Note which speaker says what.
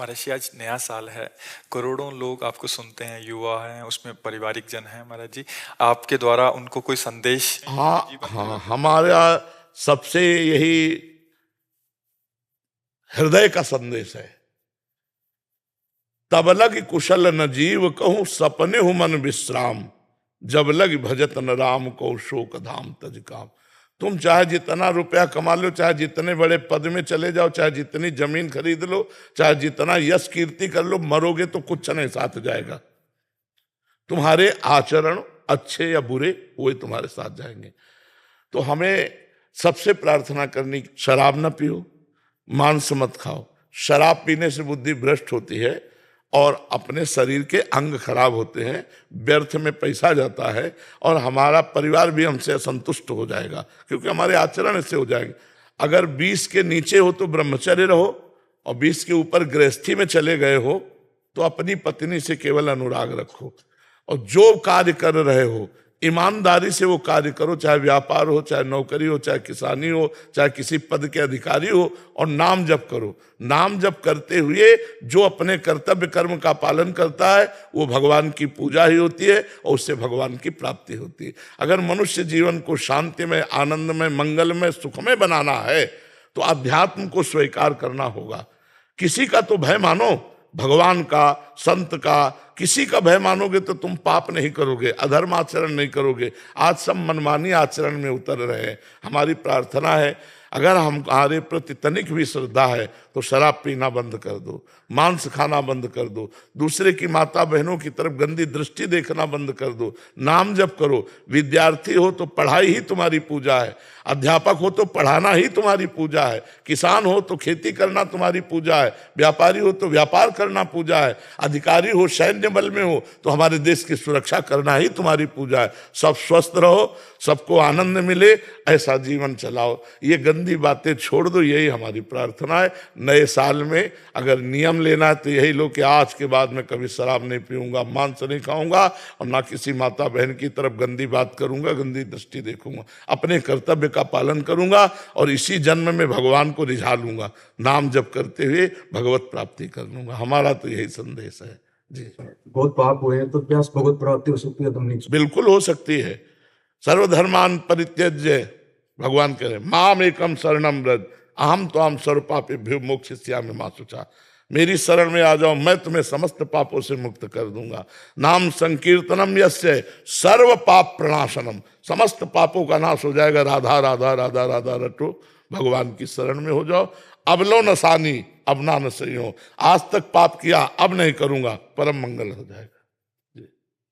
Speaker 1: महाराज आज नया साल है, करोड़ों लोग आपको सुनते हैं, युवा हैं, उसमें पारिवारिक जन हैं। महाराज जी, आपके द्वारा उनको कोई संदेश?
Speaker 2: हाँ हाँ, हमारा सबसे यही हृदय का संदेश है। तब लग कुशल न जीव कहूं, सपने हूं मन विश्राम, जब लग भजत न राम को शोक धाम तज काम। तुम चाहे जितना रुपया कमा लो, चाहे जितने बड़े पद में चले जाओ, चाहे जितनी जमीन खरीद लो, चाहे जितना यश कीर्ति कर लो, मरोगे तो कुछ नहीं साथ जाएगा। तुम्हारे आचरण अच्छे या बुरे वही तुम्हारे साथ जाएंगे। तो हमें सबसे प्रार्थना करनी, शराब न पियो, मांस मत खाओ। शराब पीने से बुद्धि भ्रष्ट होती है और अपने शरीर के अंग खराब होते हैं, व्यर्थ में पैसा जाता है और हमारा परिवार भी हमसे असंतुष्ट हो जाएगा, क्योंकि हमारे आचरण ऐसे हो जाएंगे। अगर 20 के नीचे हो तो ब्रह्मचर्य रहो, और 20 के ऊपर गृहस्थी में चले गए हो तो अपनी पत्नी से केवल अनुराग रखो, और जो कार्य कर रहे हो ईमानदारी से वो कार्य करो, चाहे व्यापार हो, चाहे नौकरी हो, चाहे किसानी हो, चाहे किसी पद के अधिकारी हो, और नाम जप करो। नाम जप करते हुए जो अपने कर्तव्य कर्म का पालन करता है वो भगवान की पूजा ही होती है और उससे भगवान की प्राप्ति होती है। अगर मनुष्य जीवन को शांति में, आनंद में, मंगल में, सुख में बनाना है तो अध्यात्म को स्वीकार करना होगा। किसी का तो भय मानो, भगवान का, संत का, किसी का भय मानोगे तो तुम पाप नहीं करोगे, अधर्म आचरण नहीं करोगे। आज सब मनमानी आचरण में उतर रहे हैं। हमारी प्रार्थना है, अगर हमारे प्रति तनिक भी श्रद्धा है तो शराब पीना बंद कर दो, मांस खाना बंद कर दो, दूसरे की माता बहनों की तरफ गंदी दृष्टि देखना बंद कर दो, नाम जप करो। विद्यार्थी हो तो पढ़ाई ही तुम्हारी पूजा है, अध्यापक हो तो पढ़ाना ही तुम्हारी पूजा है, किसान हो तो खेती करना तुम्हारी पूजा है, व्यापारी हो तो व्यापार करना पूजा है, अधिकारी हो, सैन्य बल में हो तो हमारे देश की सुरक्षा करना ही तुम्हारी पूजा है। सब स्वस्थ रहो, सबको आनंद मिले, ऐसा जीवन चलाओ। ये गंदी बातें छोड़ दो, यही हमारी प्रार्थना है। नए साल में अगर नियम लेना है तो यही लो कि आज के बाद मैं कभी शराब नहीं पीऊंगा, मांस नहीं खाऊंगा, और ना किसी माता बहन की तरफ गंदी बात करूंगा, गंदी दृष्टि देखूंगा, अपने कर्तव्य का पालन करूंगा और इसी जन्म में भगवान को रिझा लूंगा, नाम जप करते हुए भगवत प्राप्ति कर लूंगा। हमारा तो यही संदेश है जी।
Speaker 3: बहुत पाप हुए हैं तो क्या भगवत प्राप्ति हो सकती है? तुम नहीं?
Speaker 2: बिल्कुल हो सकती है। सर्वधर्मान परित्यज्य, भगवान कह रहे माम एकम शरणम व्रज अहम त्वाम सर्व पापेभ्यो मोक्षयिष्यामि मा शुचा। मेरी शरण में आ जाओ, मैं तुम्हें समस्त पापों से मुक्त कर दूंगा। नाम संकीर्तनम यस्य सर्व पाप प्रणाशनम, समस्त पापों का नाश हो जाएगा। राधा राधा राधा राधा रटो, भगवान की शरण में हो जाओ। अब लो नसानी अब ना न सही हो, आज तक पाप किया अब नहीं करूंगा, परम मंगल हो जाएगा।